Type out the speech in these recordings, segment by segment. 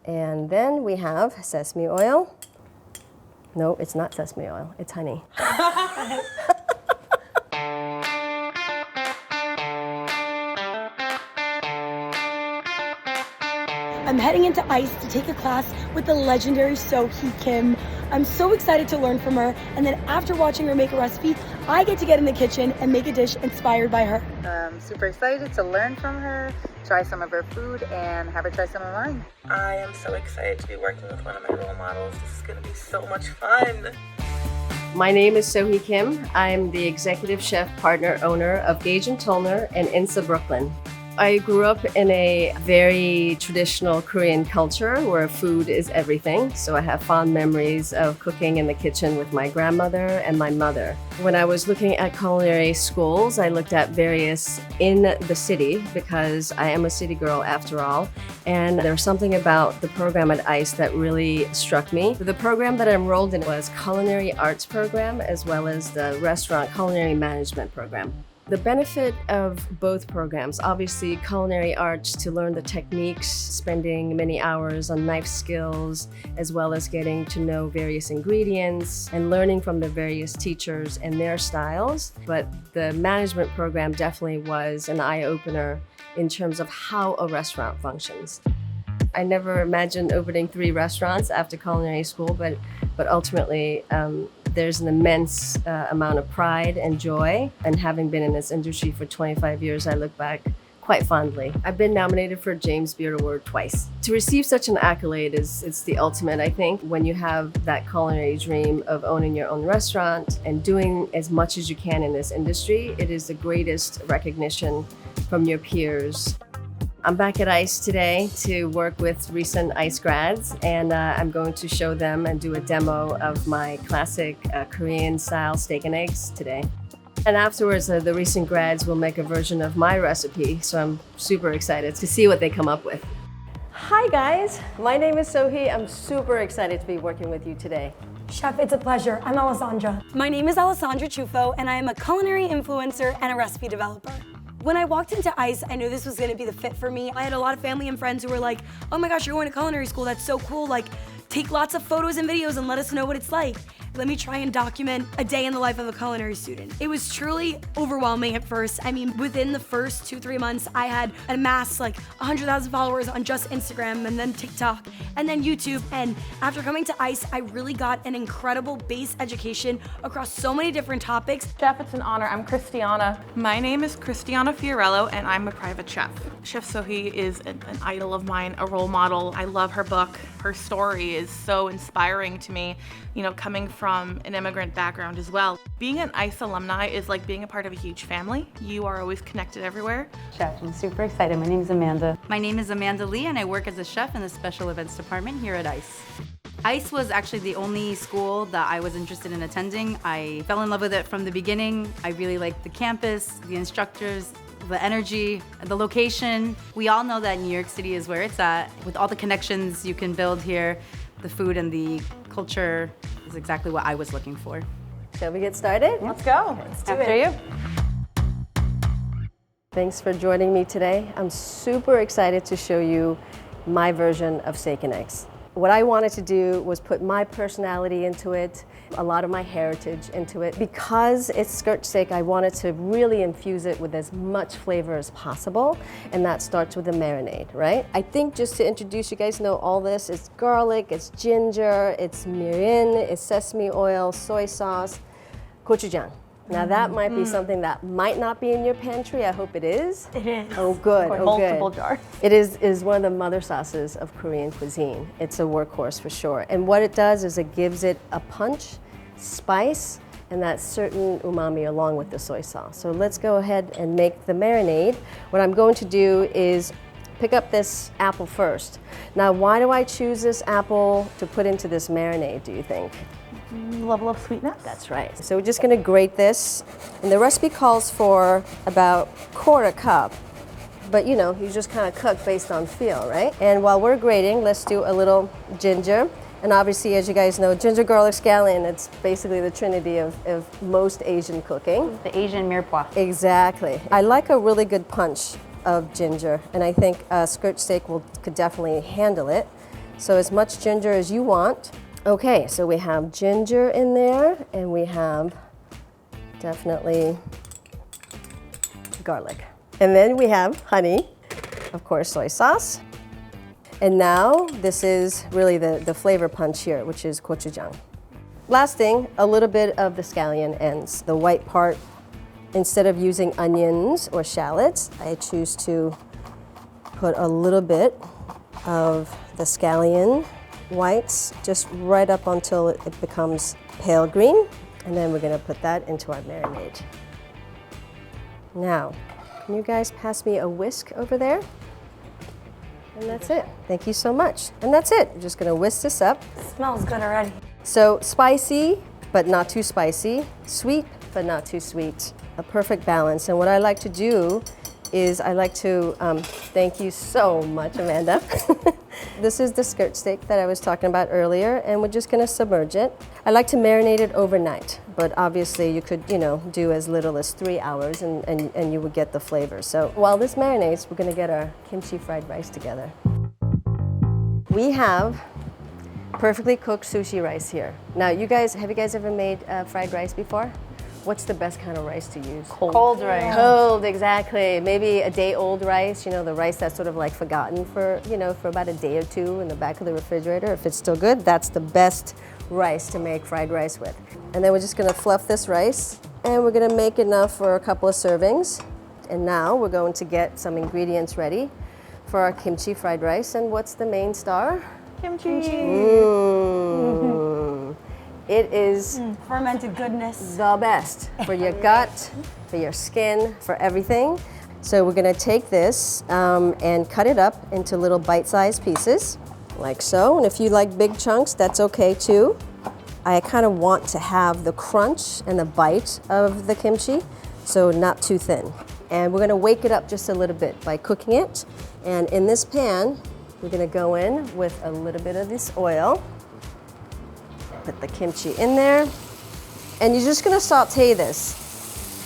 And then we have sesame oil. No, it's not sesame oil, it's honey. I'm heading into ICE to take a class with the legendary Sohui Kim. I'm so excited to learn from her, and then after watching her make a recipe, I get to get in the kitchen and make a dish inspired by her. I'm super excited to learn from her, try some of her food, and have her try some of mine. I am so excited to be working with one of my role models. This is going to be so much fun. My name is Sohui Kim. I'm the executive chef partner owner of Gage Tollner and Insa, Brooklyn. I grew up in a very traditional Korean culture where food is everything. So I have fond memories of cooking in the kitchen with my grandmother and my mother. When I was looking at culinary schools, I looked at various in the city because I am a city girl after all. And there was something about the program at ICE that really struck me. The program that I enrolled in was Culinary Arts Program as well as the Restaurant Culinary Management Program. The benefit of both programs, obviously culinary arts to learn the techniques, spending many hours on knife skills, as well as getting to know various ingredients and learning from the various teachers and their styles. But the management program definitely was an eye-opener in terms of how a restaurant functions. I never imagined opening 3 restaurants after culinary school, but ultimately, there's an immense amount of pride and joy. And having been in this industry for 25 years, I look back quite fondly. I've been nominated for a James Beard Award twice. To receive such an accolade it's the ultimate, I think, when you have that culinary dream of owning your own restaurant and doing as much as you can in this industry. It is the greatest recognition from your peers. I'm back at ICE today to work with recent ICE grads, and I'm going to show them and do a demo of my classic Korean-style steak and eggs today. And afterwards, the recent grads will make a version of my recipe, so I'm super excited to see what they come up with. Hi guys, my name is Sohui. I'm super excited to be working with you today. Chef, it's a pleasure. I'm Alessandra. My name is Alessandra Chufo, and I am a culinary influencer and a recipe developer. When I walked into ICE, I knew this was gonna be the fit for me. I had a lot of family and friends who were like, oh my gosh, you're going to culinary school, that's so cool. Like, take lots of photos and videos and let us know what it's like. Let me try and document a day in the life of a culinary student. It was truly overwhelming at first. I mean, within the first 2-3 months, I had amassed like 100,000 followers on just Instagram and then TikTok and then YouTube. And after coming to ICE, I really got an incredible base education across so many different topics. Chef, it's an honor. I'm Christiana. My name is Christiana Fiorello, and I'm a private chef. Chef Sohui is an idol of mine, a role model. I love her book. Her story is so inspiring to me, you know, coming from an immigrant background as well. Being an ICE alumni is like being a part of a huge family. You are always connected everywhere. Chef, I'm super excited. My name is Amanda. My name is Amanda Lee, and I work as a chef in the special events department here at ICE. ICE was actually the only school that I was interested in attending. I fell in love with it from the beginning. I really liked the campus, the instructors, the energy, the location. We all know that New York City is where it's at. With all the connections you can build here, the food and the culture is exactly what I was looking for. Shall we get started? Let's go. Let's do After it. you. Thanks for joining me today. I'm super excited to show you my version of steak and eggs. What I wanted to do was put my personality into it, a lot of my heritage into it. Because it's skirt steak, I wanted to really infuse it with as much flavor as possible, and that starts with the marinade, right? I think just to introduce you guys know all this, it's garlic, it's ginger, it's mirin, it's sesame oil, soy sauce, gochujang. Now that might be something that might not be in your pantry. I hope it is. It is. Oh good, Or oh multiple good. jars. It is one of the mother sauces of Korean cuisine. It's a workhorse for sure. And what it does is it gives it a punch, spice, and that certain umami along with the soy sauce. So let's go ahead and make the marinade. What I'm going to do is pick up this apple first. Now why do I choose this apple to put into this marinade, do you think? Level of sweetness. That's right. So we're just gonna grate this. And the recipe calls for about 1/4 cup. But you know, you just kind of cook based on feel, right? And while we're grating, let's do a little ginger. And obviously, as you guys know, ginger, garlic, scallion, it's basically the trinity of most Asian cooking. The Asian mirepoix. Exactly. I like a really good punch of ginger, and I think skirt steak could definitely handle it. So as much ginger as you want. Okay, so we have ginger in there, and we have definitely garlic. And then we have honey, of course, soy sauce. And now this is really the flavor punch here, which is gochujang. Last thing, a little bit of the scallion ends, the white part. Instead of using onions or shallots, I choose to put a little bit of the scallion whites just right up until it becomes pale green. And then we're gonna put that into our marinade. Now, can you guys pass me a whisk over there? And that's it. Thank you so much. And that's it. I'm just gonna whisk this up. Smells good already. So spicy, but not too spicy. Sweet, but not too sweet. A perfect balance. And what I like to do is I like to, thank you so much, Amanda. This is the skirt steak that I was talking about earlier, and we're just gonna submerge it. I like to marinate it overnight, but obviously you could, do as little as 3 hours and you would get the flavor. So while this marinates, we're gonna get our kimchi fried rice together. We have perfectly cooked sushi rice here. Now, have you guys ever made fried rice before? What's the best kind of rice to use? Cold rice. Cold, exactly. Maybe a day-old rice, the rice that's sort of like forgotten for about a day or two in the back of the refrigerator. If it's still good, that's the best rice to make fried rice with. And then we're just gonna fluff this rice, and we're gonna make enough for a couple of servings. And now we're going to get some ingredients ready for our kimchi fried rice. And what's the main star? Kimchi. It is Fermented goodness. the best for your gut, for your skin, for everything. So we're gonna take this and cut it up into little bite-sized pieces, like so. And if you like big chunks, that's okay too. I kind of want to have the crunch and the bite of the kimchi, so not too thin. And we're gonna wake it up just a little bit by cooking it. And in this pan, we're gonna go in with a little bit of this oil. Put the kimchi in there, and you're just gonna saute this.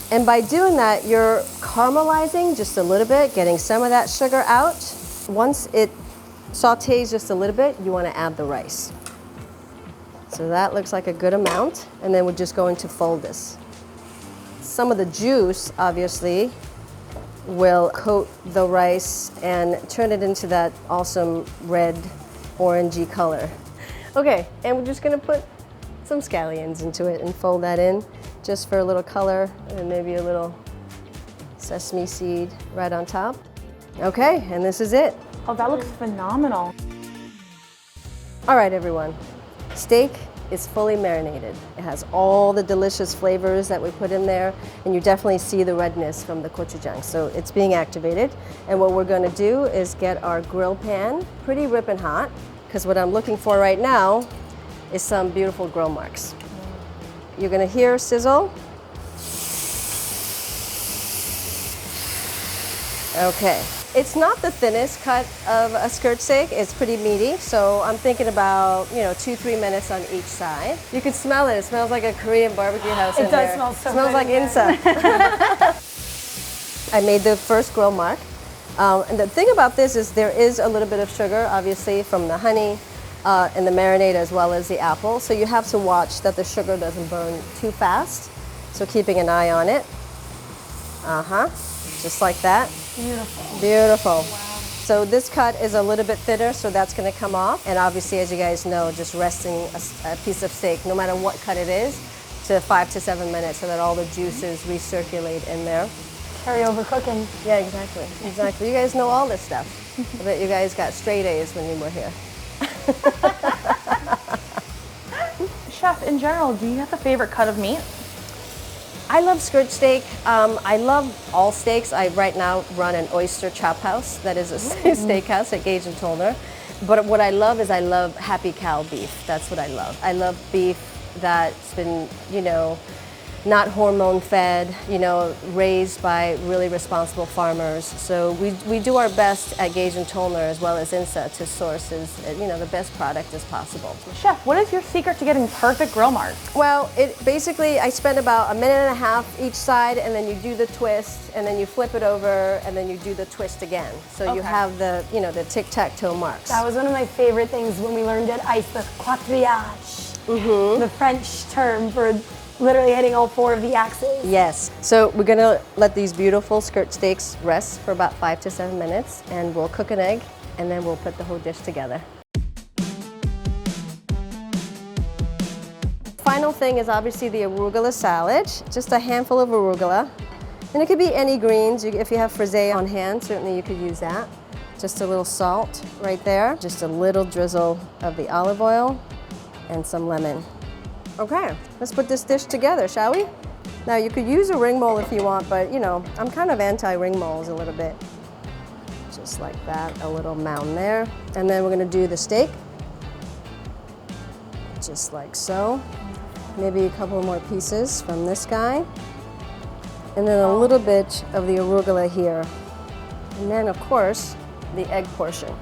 And by doing that, you're caramelizing just a little bit, getting some of that sugar out. Once it sautés just a little bit, you wanna add the rice. So that looks like a good amount, and then we're just going to fold this. Some of the juice, obviously, will coat the rice and turn it into that awesome red, orangey color. Okay, and we're just gonna put some scallions into it and fold that in just for a little color, and maybe a little sesame seed right on top. Okay, and this is it. Oh, that looks phenomenal. All right, everyone. Steak is fully marinated. It has all the delicious flavors that we put in there, and you definitely see the redness from the gochujang. So it's being activated, and what we're gonna do is get our grill pan pretty ripping hot, because what I'm looking for right now is some beautiful grill marks. You're gonna hear sizzle. Okay. It's not the thinnest cut of a skirt steak. It's pretty meaty, so I'm thinking about 2-3 minutes on each side. You can smell it. It smells like a Korean barbecue house in there. It does smell so good. It smells like Insa. I made the first grill mark. And the thing about this is there is a little bit of sugar, obviously, from the honey and the marinade as well as the apple. So you have to watch that the sugar doesn't burn too fast. So keeping an eye on it. Just like that. Beautiful. Beautiful. Wow. So this cut is a little bit thinner, so that's gonna come off. And obviously, as you guys know, just resting a piece of steak, no matter what cut it is, to 5 to 7 minutes so that all the juices recirculate in there. Carry over cooking. Yeah, exactly. Exactly. You guys know all this stuff. I bet you guys got straight A's when you were here. Chef, in general, do you have a favorite cut of meat? I love skirt steak. I love all steaks. I right now run an oyster chop house that is a steakhouse at Gage Tollner. But what I love is I love happy cow beef. That's what I love. I love beef that's been, not hormone fed, you know, raised by really responsible farmers. So we do our best at Gage Tollner as well as Insa to source you know, the best product as possible. Chef, what is your secret to getting perfect grill marks? Well, basically I spend about 1.5 minutes each side, and then you do the twist, and then you flip it over, and then you do the twist again. So you have the, you know, the tic-tac-toe marks. That was one of my favorite things when we learned at ICE, the quatriage, the French term for literally hitting all 4 of the axes. Yes. So we're gonna let these beautiful skirt steaks rest for about 5 to 7 minutes, and we'll cook an egg, and then we'll put the whole dish together. Final thing is obviously the arugula salad. Just a handful of arugula. And it could be any greens. If you have frisee on hand, certainly you could use that. Just a little salt right there. Just a little drizzle of the olive oil and some lemon. Okay, let's put this dish together, shall we? Now you could use a ring mold if you want, but you know, I'm kind of anti-ring molds a little bit. Just like that, a little mound there. And then we're gonna do the steak. Just like so. Maybe a couple more pieces from this guy. And then a little bit of the arugula here. And then of course, the egg portion.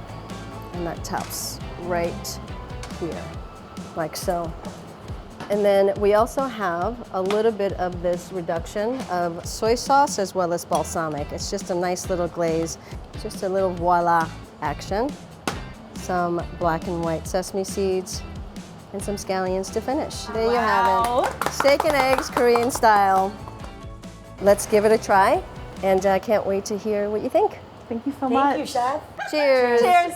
And that tops right here, like so. And then we also have a little bit of this reduction of soy sauce as well as balsamic. It's just a nice little glaze, just a little voila action. Some black and white sesame seeds and some scallions to finish. There you have it. Steak and eggs, Korean style. Let's give it a try, and I can't wait to hear what you think. Thank you so much. Thank you, Chef. Cheers. Cheers.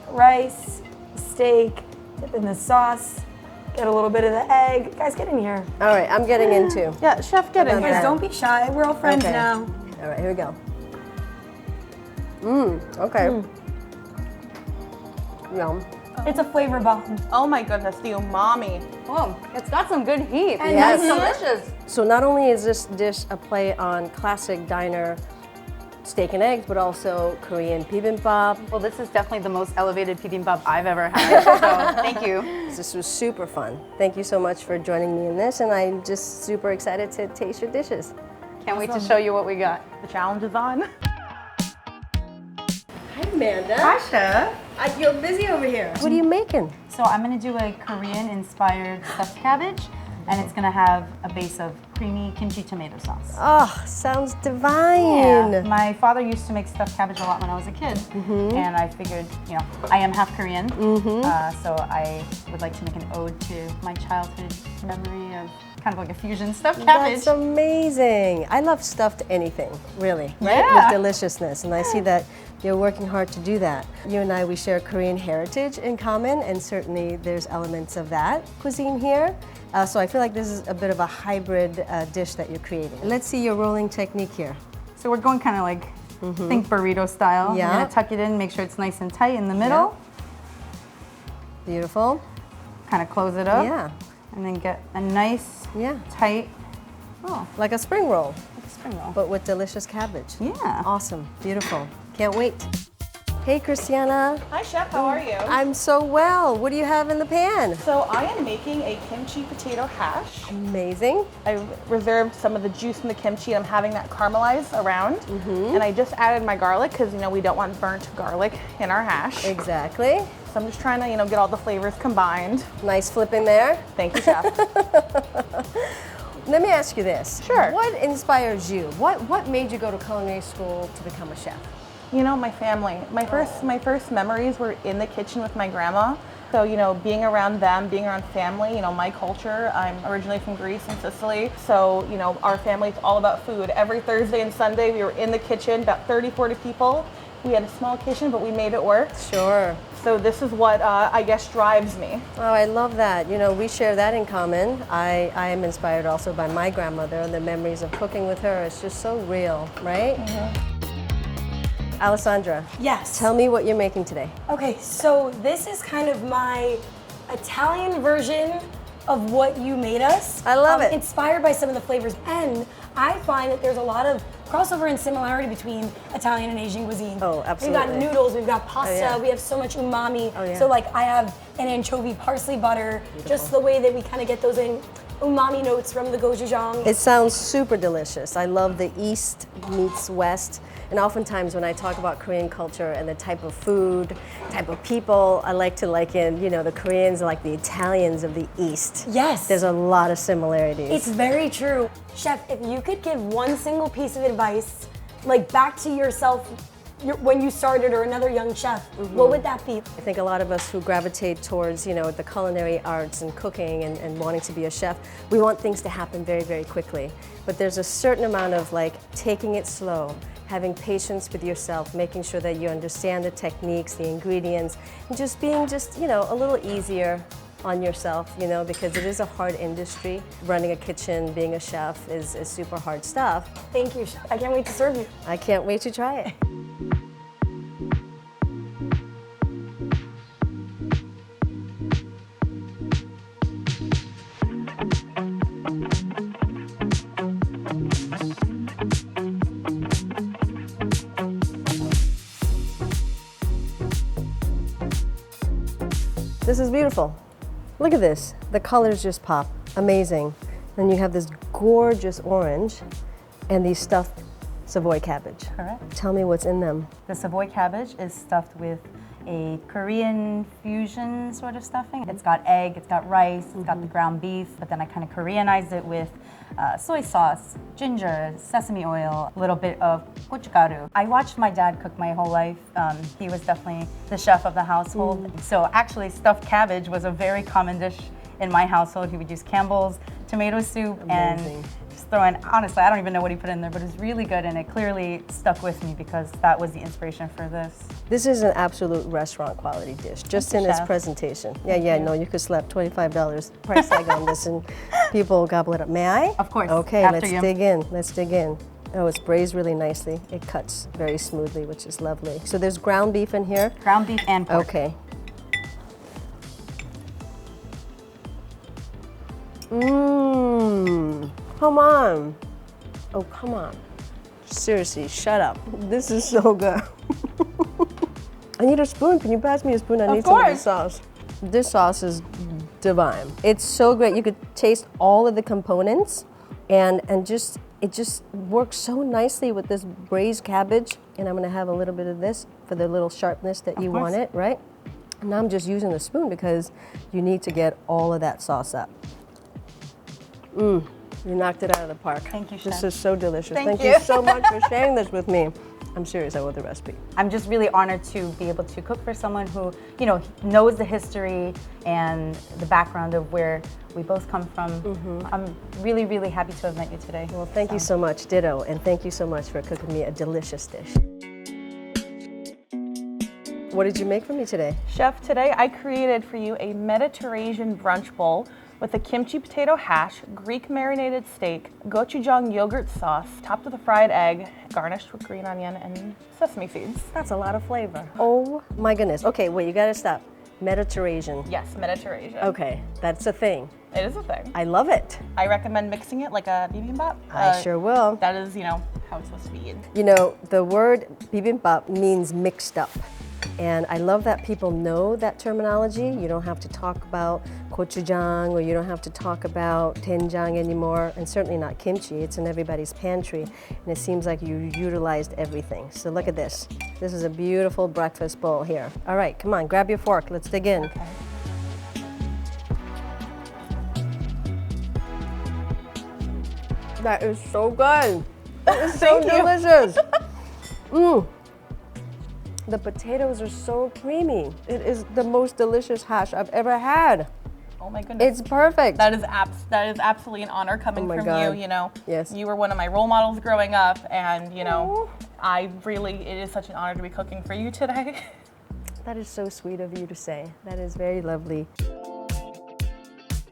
Rice, steak, dip in the sauce. Get a little bit of the egg. Guys, get in here. All right, I'm getting in too. Yeah, Chef, get in Guys, here. don't be shy. We're all friends Okay. now. All right, here we go. Okay. Yum. It's a flavor bomb. Oh my goodness, the umami. Oh, it's got some good heat. And Yes. It's delicious. So not only is this dish a play on classic diner steak and eggs, but also Korean bibimbap. Well, this is definitely the most elevated bibimbap I've ever had. So thank you. This was super fun. Thank you so much for joining me in this, and I'm just super excited to taste your dishes. Can't wait to show you what we got. The challenge is on. Hi, Amanda. Hi, Chef. You're busy over here. What are you making? So I'm gonna do a Korean-inspired stuffed cabbage, and it's gonna have a base of creamy kimchi tomato sauce. Oh, sounds divine. Yeah, my father used to make stuffed cabbage a lot when I was a kid, and I figured, you know, I am half Korean, so I would like to make an ode to my childhood memory of kind of like a fusion stuffed cabbage. That's amazing. I love stuffed anything, really, right? Yeah. With deliciousness, and I see that you're working hard to do that. You and I, we share Korean heritage in common, and certainly there's elements of that cuisine here. So I feel like this is a bit of a hybrid dish that you're creating. Let's see your rolling technique here. So we're going kind of like, think burrito style. Yeah. You're gonna tuck it in, make sure it's nice and tight in the middle. Beautiful. Kind of close it up. Yeah. And then get a nice, tight, Like a spring roll, like a spring roll. but with delicious cabbage. Yeah. Awesome. Beautiful. Can't wait. Hey, Christiana. Hi, Chef. How are you? I'm so well. What do you have in the pan? So I am making a kimchi potato hash. Amazing. I reserved some of the juice from the kimchi, and I'm having that caramelize around. And I just added my garlic because, you know, we don't want burnt garlic in our hash. Exactly. So I'm just trying to, you know, get all the flavors combined. Nice flip in there. Thank you, Chef. Let me ask you this. Sure. What inspires you? What made you go to culinary school to become a chef? You know, my family. My first memories were in the kitchen with my grandma. So, you know, being around them, being around family, you know, my culture, I'm originally from Greece and Sicily. So, you know, our family's all about food. Every Thursday and Sunday, we were in the kitchen, about 30, 40 people. We had a small kitchen, but we made it work. Sure. So this is what I guess drives me. Oh, I love that. You know, we share that in common. I am inspired also by my grandmother and the memories of cooking with her. It's just so real, right? Alessandra, Yes. tell me what you're making today. Okay, so this is kind of my Italian version of what you made us. I love it. Inspired by some of the flavors. And I find that there's a lot of crossover and similarity between Italian and Asian cuisine. Oh, absolutely. We've got noodles, we've got pasta, yeah. we have so much umami. Oh, yeah. So like I have an anchovy parsley butter, just the way that we kind of get those in. umami notes from the gochujang. It sounds super delicious. I love the East meets West. And oftentimes when I talk about Korean culture and the type of food, type of people, I like to liken, you know, the Koreans are like the Italians of the East. Yes. There's a lot of similarities. It's very true. Chef, if you could give one single piece of advice, like back to yourself when you started or another young chef, what would that be? I think a lot of us who gravitate towards, you know, the culinary arts and cooking and wanting to be a chef, we want things to happen very, very quickly. But there's a certain amount of like taking it slow, having patience with yourself, making sure that you understand the techniques, the ingredients, and just being you know, a little easier on yourself, you know, because it is a hard industry. Running a kitchen, being a chef is super hard stuff. Thank you, Chef. I can't wait to serve you. I can't wait to try it. This is beautiful. Look at this. The colors just pop. Amazing. Then you have this gorgeous orange and these stuffed Savoy cabbage. Correct. Tell me what's in them. The Savoy cabbage is stuffed with a Korean fusion sort of stuffing. It's got egg, it's got rice, it's got the ground beef, but then I kind of Koreanized it with soy sauce, ginger, sesame oil, a little bit of gochugaru. I watched my dad cook my whole life. He was definitely the chef of the household. So actually stuffed cabbage was a very common dish in my household. He would use Campbell's tomato soup and just throw in, honestly, I don't even know what he put in there, but it was really good and it clearly stuck with me because that was the inspiration for this. This is an absolute restaurant quality dish, just in its Chef. presentation. Yeah, no, you could slap $25 price tag on this and people gobble it up. May I? Of course. Okay, After let's you. dig in. Let's dig in. Oh, it's braised really nicely. It cuts very smoothly, which is lovely. So there's ground beef in here. Ground beef and pork. Okay. Mmm. Come on. Oh, come on. Seriously, shut up. This is so good. I need a spoon. Can you pass me a spoon? I need some of this sauce. This sauce is divine. It's so great. You could taste all of the components and it just works so nicely with this braised cabbage. And I'm gonna have a little bit of this for the little sharpness that you want it, right? And I'm just using the spoon because you need to get all of that sauce up. You knocked it out of the park. Thank you, This Chef. is so delicious. Thank you you. so much for sharing this with me. I'm serious, I want the recipe. I'm just really honored to be able to cook for someone who, you know, knows the history and the background of where we both come from. I'm really, really happy to have met you today. Well, thank you so much, ditto, and thank you so much for cooking me a delicious dish. What did you make for me today? Chef, today I created for you a Mediterranean brunch bowl with a kimchi potato hash, Greek marinated steak, gochujang yogurt sauce, topped with a fried egg, garnished with green onion and sesame seeds. That's a lot of flavor. Oh my goodness. Okay, wait, you gotta stop. Mediterranean. Yes, Mediterranean. Okay, that's a thing. It is a thing. I love it. I recommend mixing it like a bibimbap. I sure will. That is, you know, how it's supposed to be eaten. You know, the word bibimbap means mixed up. And I love that people know that terminology. You don't have to talk about gochujang or you don't have to talk about doenjang anymore, and certainly not kimchi. It's in everybody's pantry, and it seems like you utilized everything. So look at this. This is a beautiful breakfast bowl here. All right, come on, grab your fork. Let's dig in. Okay. That is so good. That is so delicious. The potatoes are so creamy. It is the most delicious hash I've ever had. Oh my goodness. It's perfect. That is absolutely an honor coming my from God. you. You know, Yes. you were one of my role models growing up, and you know, it is such an honor to be cooking for you today. That is so sweet of you to say. That is very lovely.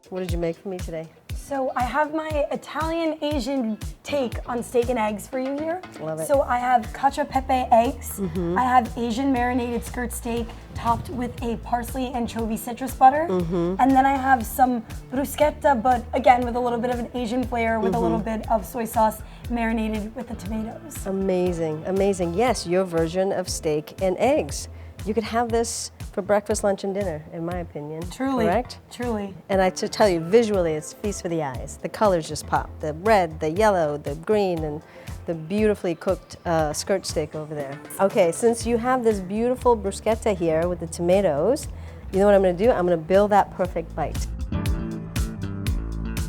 What did you make for me today? So I have my Italian Asian take on steak and eggs for you here. Love it. So I have cacio e pepe eggs. I have Asian marinated skirt steak topped with a parsley anchovy citrus butter. And then I have some bruschetta, but again with a little bit of an Asian flair with a little bit of soy sauce marinated with the tomatoes. Amazing, amazing. Yes, your version of steak and eggs. You could have this for breakfast, lunch, and dinner, in my opinion. Truly. Correct? Truly. And I to tell you, visually, it's feast for the eyes. The colors just pop. The red, the yellow, the green, and the beautifully cooked skirt steak over there. Okay, since you have this beautiful bruschetta here with the tomatoes, you know what I'm gonna do? I'm gonna build that perfect bite.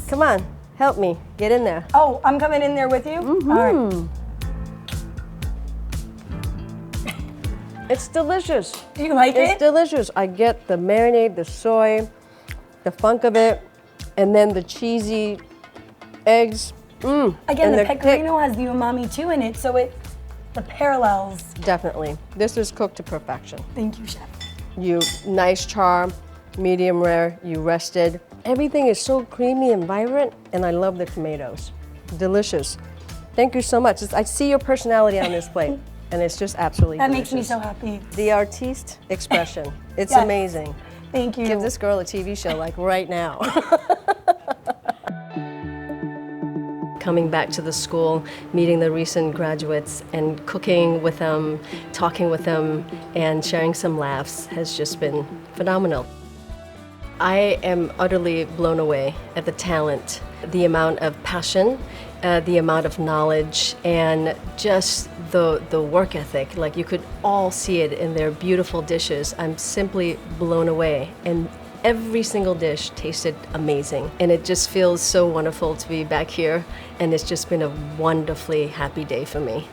Come on, help me, get in there. Oh, I'm coming in there with you? Mm-hmm. All right. It's delicious. Do you like It's it? delicious. I get the marinade, the soy, the funk of it, and then the cheesy eggs. Again, and the kick. pecorino has the umami too in it, so the parallels. Definitely. This is cooked to perfection. Thank you, Chef. You nice char, medium rare, you rested. Everything is so creamy and vibrant, and I love the tomatoes. Delicious. Thank you so much. I see your personality on this plate, and it's just absolutely That delicious. makes me so happy. The artiste expression. It's Yes. amazing. Thank you. Give this girl a TV show like right now. Coming back to the school, meeting the recent graduates and cooking with them, talking with them, and sharing some laughs has just been phenomenal. I am utterly blown away at the talent, the amount of passion, the amount of knowledge, and just the work ethic. Like, you could all see it in their beautiful dishes. I'm simply blown away. And every single dish tasted amazing. And it just feels so wonderful to be back here. And it's just been a wonderfully happy day for me.